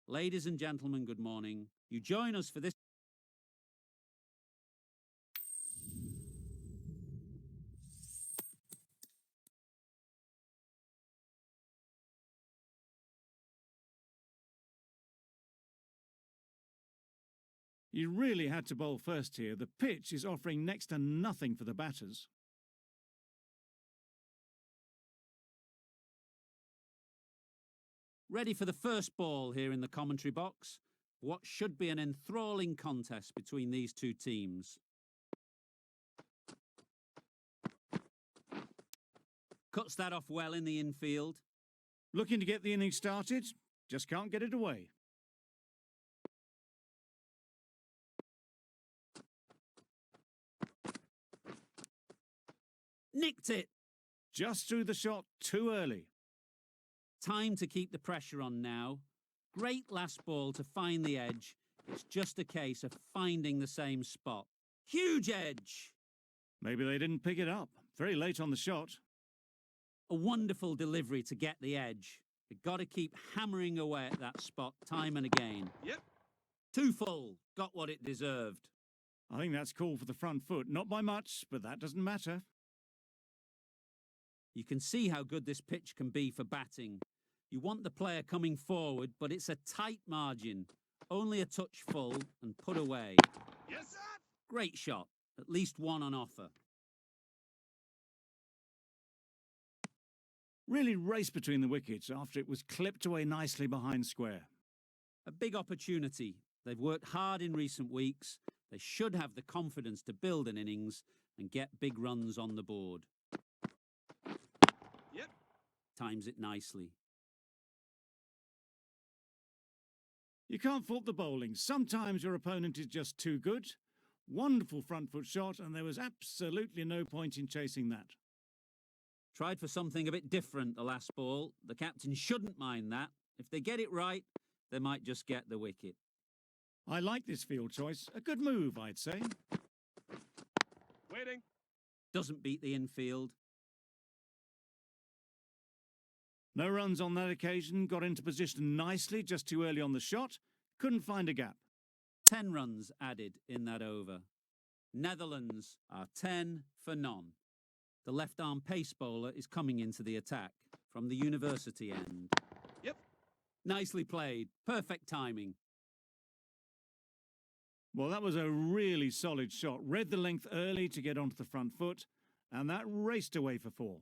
Ladies and gentlemen, good morning. You join us for this. You really had to bowl first here. The pitch is offering next to nothing for the batters. Ready for the first ball here in the commentary box. What should be an enthralling contest between these two teams. Cuts that off well in the infield. Looking to get the innings started, just can't get it away. Nicked it! Just threw the shot too early. Time to keep the pressure on now. Great last ball to find the edge. It's just a case of finding the same spot. Huge edge! Maybe they didn't pick it up. Very late on the shot. A wonderful delivery to get the edge. They've got to keep hammering away at that spot time and again. Yep. Too full. Got what it deserved. I think that's called for the front foot. Not by much, but that doesn't matter. You can see how good this pitch can be for batting. You want the player coming forward, but it's a tight margin. Only a touch full and put away. Yes, sir. Great shot. At least one on offer. Really raced between the wickets after it was clipped away nicely behind square. A big opportunity. They've worked hard in recent weeks. They should have the confidence to build an innings and get big runs on the board. Yep. Times it nicely. You can't fault the bowling. Sometimes your opponent is just too good. Wonderful front foot shot, and there was absolutely no point in chasing that. Tried for something a bit different the last ball. The captain shouldn't mind that. If they get it right, they might just get the wicket. I like this field choice. A good move, I'd say. Waiting. Doesn't beat the infield. No runs on that occasion. Got into position nicely, just too early on the shot. Couldn't find a gap. 10 runs added in that over. Netherlands are 10 for none. The left-arm pace bowler is coming into the attack from the university end. Yep. Nicely played. Perfect timing. Well, that was a really solid shot. Read the length early to get onto the front foot, and that raced away for 4.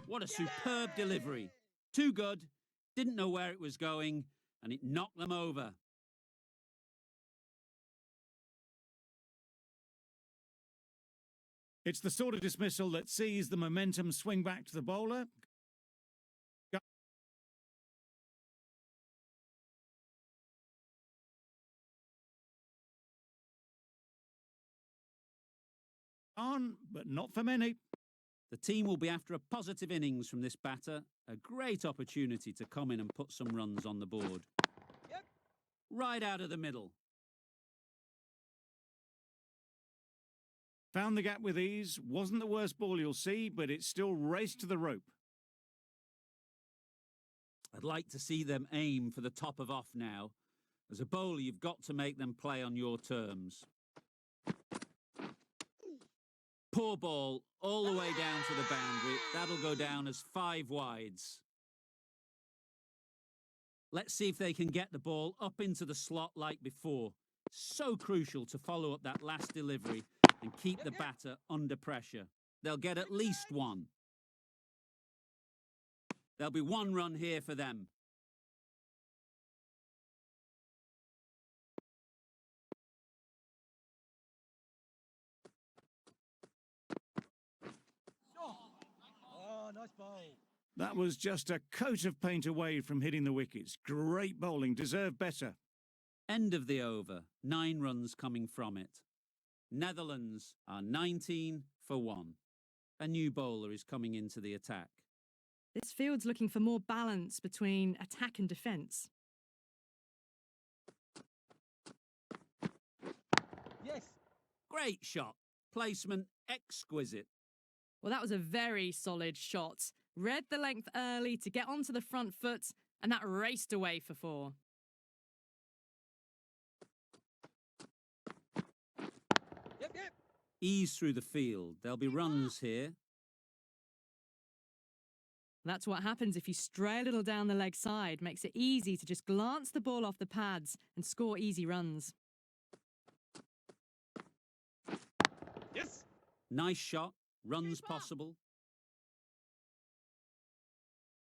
What a superb delivery. Too good. Didn't know where it was going, and it knocked them over. It's the sort of dismissal that sees the momentum swing back to the bowler. On, but not for many. The team will be after a positive innings from this batter. A great opportunity to come in and put some runs on the board. Yep. Right out of the middle. Found the gap with ease. Wasn't the worst ball you'll see, but it still raced to the rope. I'd like to see them aim for the top of off now. As a bowler, you've got to make them play on your terms. Poor ball, all the way down to the boundary. That'll go down as 5 wides. Let's see if they can get the ball up into the slot like before. So crucial to follow up that last delivery and keep the batter under pressure. They'll get at least 1. There'll be 1 run here for them. Oh, nice ball. That was just a coat of paint away from hitting the wickets. Great bowling, deserved better. End of the over, 9 runs coming from it. Netherlands are 19 for 1. A new bowler is coming into the attack. This field's looking for more balance between attack and defence. Yes. Great shot. Placement exquisite. Well, that was a very solid shot. Read the length early to get onto the front foot, and that raced away for 4. Yep, yep. Ease through the field. There'll be runs here. That's what happens if you stray a little down the leg side. Makes it easy to just glance the ball off the pads and score easy runs. Yes. Nice shot. Runs possible.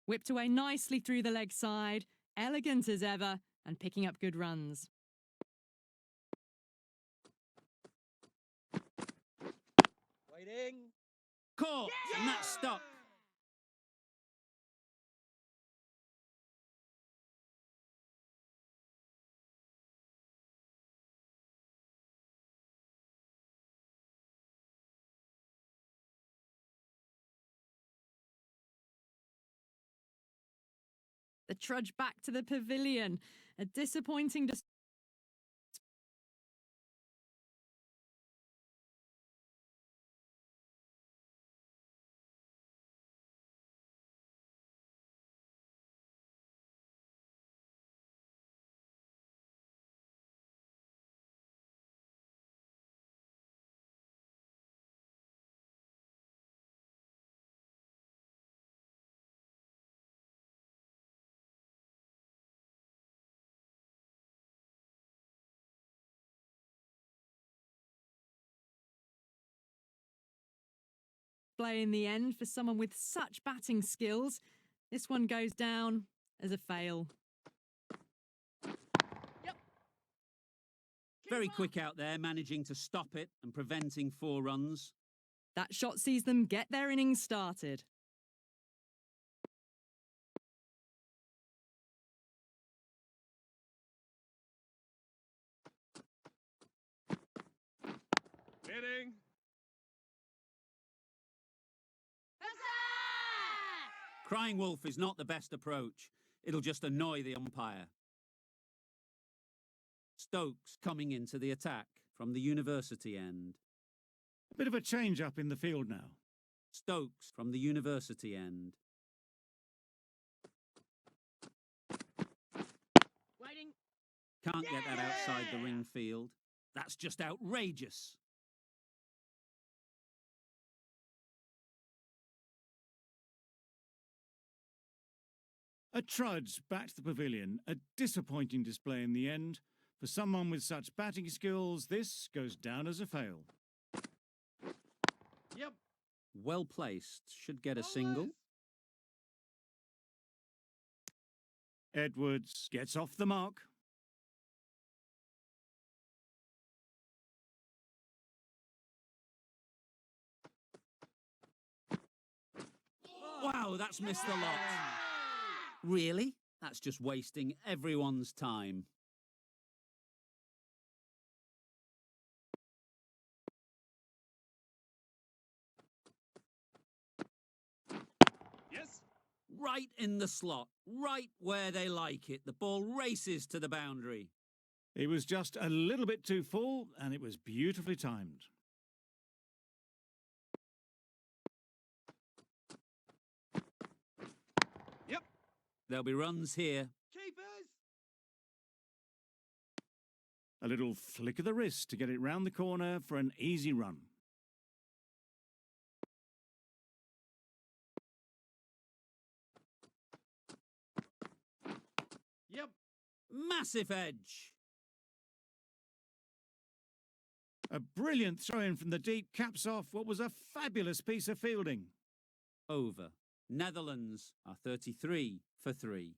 Whipped away nicely through the leg side. Elegant as ever and picking up good runs. Waiting. Caught! And that's stuck. The trudge back to the pavilion. A disappointing display in the end for someone with such batting skills. This one goes down as a fail. Very quick out there, managing to stop it and preventing 4 runs. That shot sees them get their innings started. Hitting. Crying wolf is not the best approach. It'll just annoy the umpire. Stokes coming into the attack from the university end. A bit of a change up in the field now. Stokes from the university end. Waiting. Can't get that outside the ring field. That's just outrageous. A trudge back to the pavilion. A disappointing display in the end. For someone with such batting skills, this goes down as a fail. Yep. Well placed. Should get a single. Edwards gets off the mark. Wow, that's missed a lot. Really? That's just wasting everyone's time. Yes. Right in the slot, right where they like it. The ball races to the boundary. It was just a little bit too full, and it was beautifully timed. Yep. There'll be runs here. Keepers. A little flick of the wrist to get it round the corner for an easy run. Yep. Massive edge. A brilliant throw-in from the deep caps off what was a fabulous piece of fielding. Over. Netherlands are 33 for 3.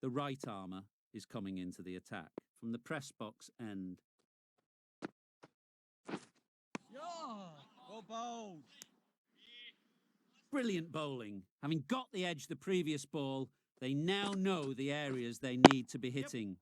The right armour is coming into the attack from the press box end. Yeah. Well bowled. Brilliant bowling. Having got the edge the previous ball, they now know the areas they need to be hitting.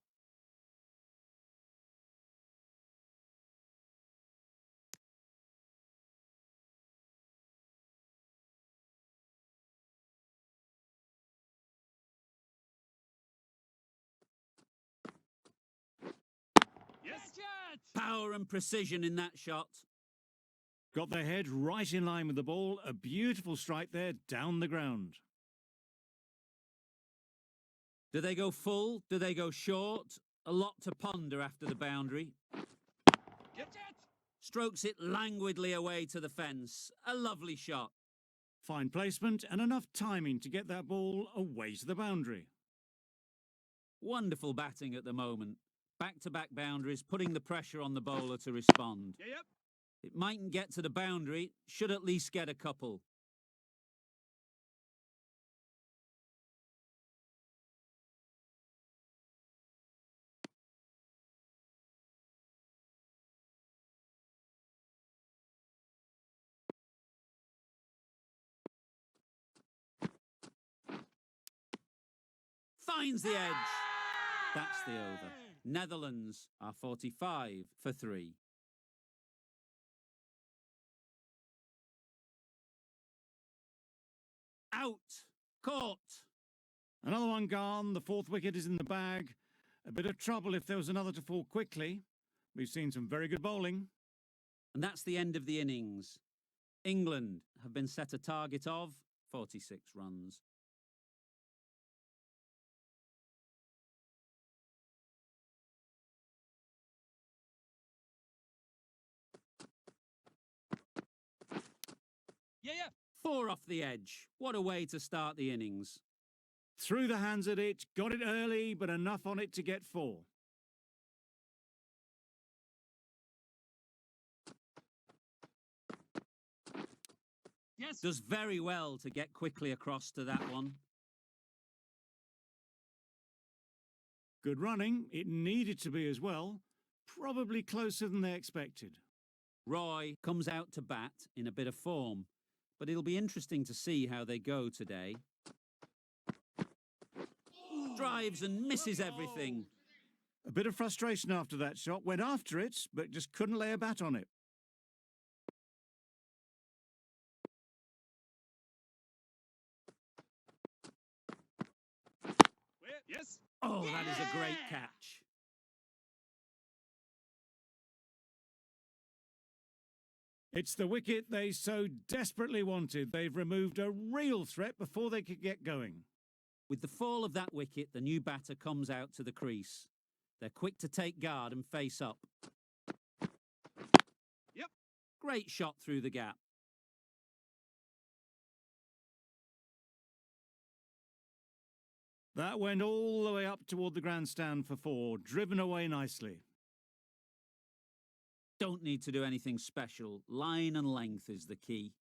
Yes. Power and precision in that shot. Got their head right in line with the ball. A beautiful strike there down the ground. Do they go full? Do they go short? A lot to ponder after the boundary. Get it! Strokes it languidly away to the fence. A lovely shot. Fine placement and enough timing to get that ball away to the boundary. Wonderful batting at the moment. Back-to-back boundaries, putting the pressure on the bowler to respond. Yep. It mightn't get to the boundary, should at least get a couple. Finds the edge. That's the over. Netherlands are 45 for 3. Out. Caught. Another one gone. The fourth wicket is in the bag. A bit of trouble if there was another to fall quickly. We've seen some very good bowling. And that's the end of the innings. England have been set a target of 46 runs. Yeah. 4 off the edge. What a way to start the innings. Threw the hands at it, got it early, but enough on it to get 4. Yes. Does very well to get quickly across to that one. Good running. It needed to be as well. Probably closer than they expected. Roy comes out to bat in a bit of form, but it'll be interesting to see how they go today. Drives and misses everything. A bit of frustration after that shot. Went after it, but just couldn't lay a bat on it. Yes. Oh, that is a great catch. It's the wicket they so desperately wanted. They've removed a real threat before they could get going. With the fall of that wicket, the new batter comes out to the crease. They're quick to take guard and face up. Yep. Great shot through the gap. That went all the way up toward the grandstand for 4, driven away nicely. Don't need to do anything special. Line and length is the key.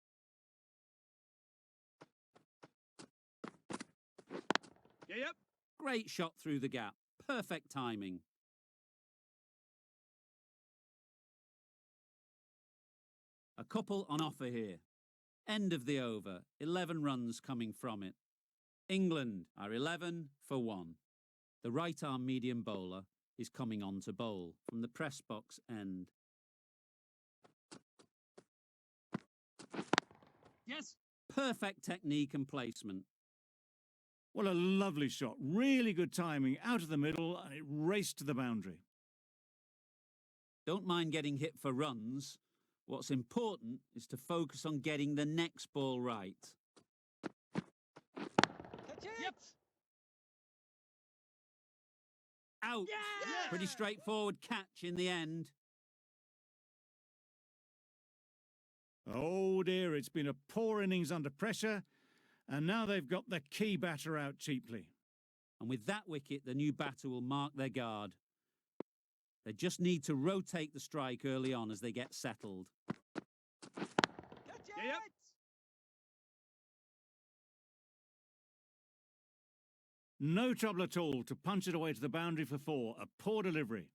Yep. Great shot through the gap. Perfect timing. A couple on offer here. End of the over. 11 runs coming from it. England are 11 for 1. The right-arm medium bowler is coming on to bowl from the press box end. Yes. Perfect technique and placement. What a lovely shot. Really good timing. Out of the middle, and it raced to the boundary. Don't mind getting hit for runs. What's important is to focus on getting the next ball right. Catch it. Yep. Out. Yeah! Pretty straightforward catch in the end. Oh dear, it's been a poor innings under pressure, and now they've got the key batter out cheaply. And with that wicket, the new batter will mark their guard. They just need to rotate the strike early on as they get settled. Catch it. Yep. No trouble at all to punch it away to the boundary for 4. A poor delivery.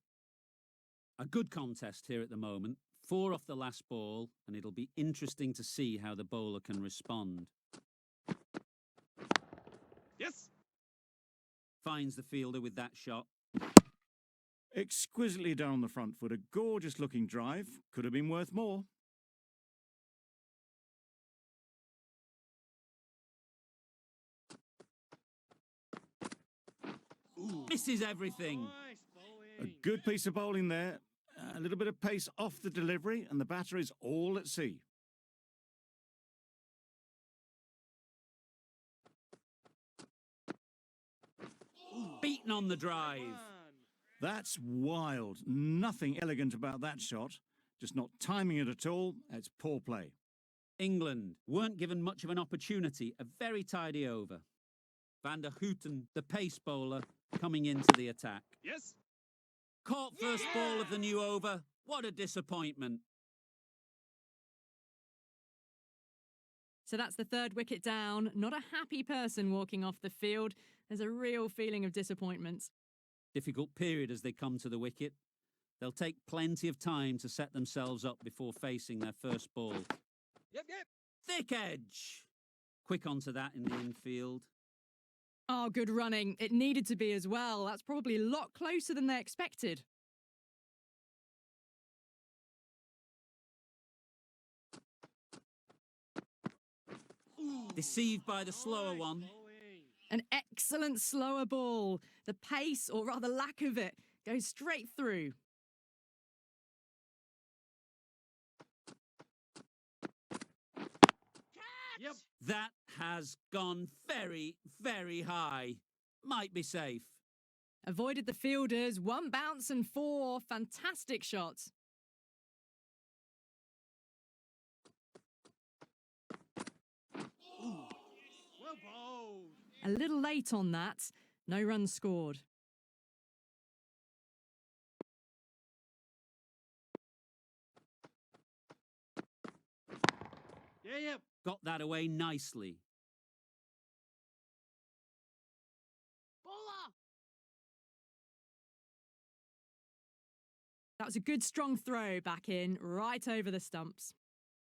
A good contest here at the moment. 4 off the last ball, and it'll be interesting to see how the bowler can respond. Yes. Finds the fielder with that shot. Exquisitely done on the front foot. A gorgeous looking drive. Could have been worth more. Misses everything. Nice A bowling. good piece of bowling there. A little bit of pace off the delivery, and the batter is all at sea. getting on the drive. That's wild. Nothing elegant about that shot. Just not timing it at all. It's poor play. England weren't given much of an opportunity. A very tidy over. Van der Houten, the pace bowler, coming into the attack. Yes. Caught first ball of the new over. What a disappointment. So that's the third wicket down. Not a happy person walking off the field. There's a real feeling of disappointment. Difficult period as they come to the wicket. They'll take plenty of time to set themselves up before facing their first ball. Yep. Thick edge. Quick onto that in the infield. Oh, good running. It needed to be as well. That's probably a lot closer than they expected. Deceived by the slower one. An excellent slower ball. The pace, or rather lack of it, goes straight through. Yep. That has gone very, very high. Might be safe. Avoided the fielders. One bounce and four. Fantastic shots. Well bowled. A little late on that. No runs scored. Yep. Got that away nicely. Bowler. That was a good strong throw back in, right over the stumps.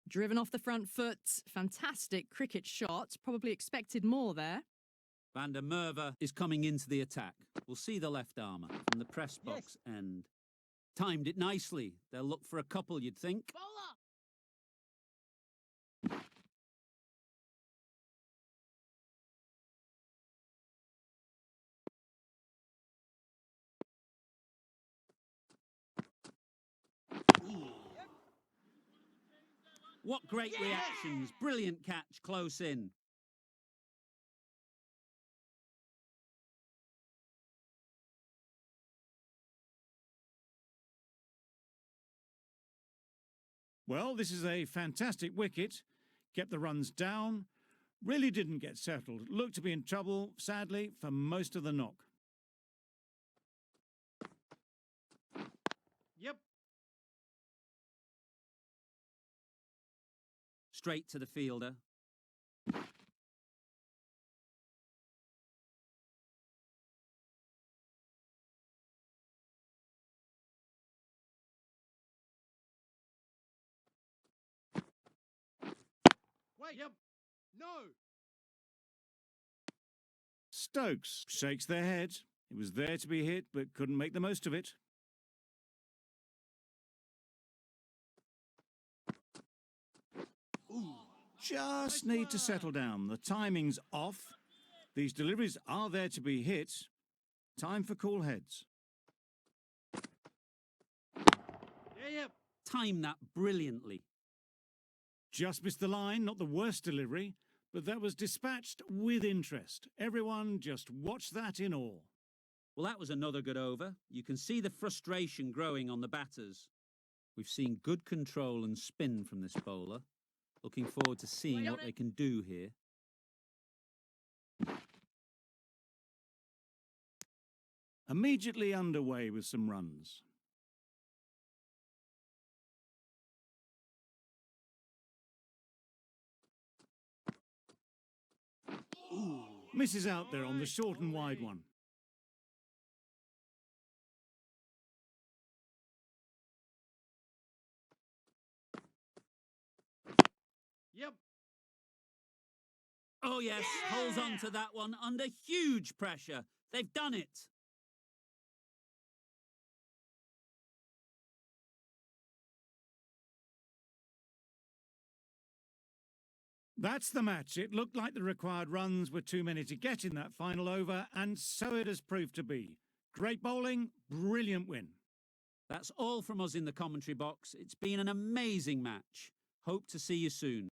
Driven off the front foot. Fantastic cricket shot. Probably expected more there. Van der Merwe is coming into the attack. We'll see the left armour from the press box end. Timed it nicely. They'll look for a couple, you'd think. Bowler. What great reactions. Brilliant catch close in. Well, this is a fantastic wicket. Kept the runs down. Really didn't get settled. Looked to be in trouble, sadly, for most of the knock. Yep. Straight to the fielder. Wait. Yep. No. Stokes shakes their head. It was there to be hit, but couldn't make the most of it. Just need to settle down. The timing's off. These deliveries are there to be hit. Time for cool heads. Yep. Timed that brilliantly. Just missed the line, not the worst delivery, but that was dispatched with interest. Everyone just watched that in awe. Well, that was another good over. You can see the frustration growing on the batters. We've seen good control and spin from this bowler. Looking forward to seeing what they can do here. Immediately underway with some runs. Misses out there on the short and wide one. Yep. Oh, yes, holds on to that one under huge pressure. They've done it. That's the match. It looked like the required runs were too many to get in that final over, and so it has proved to be. Great bowling, brilliant win. That's all from us in the commentary box. It's been an amazing match. Hope to see you soon.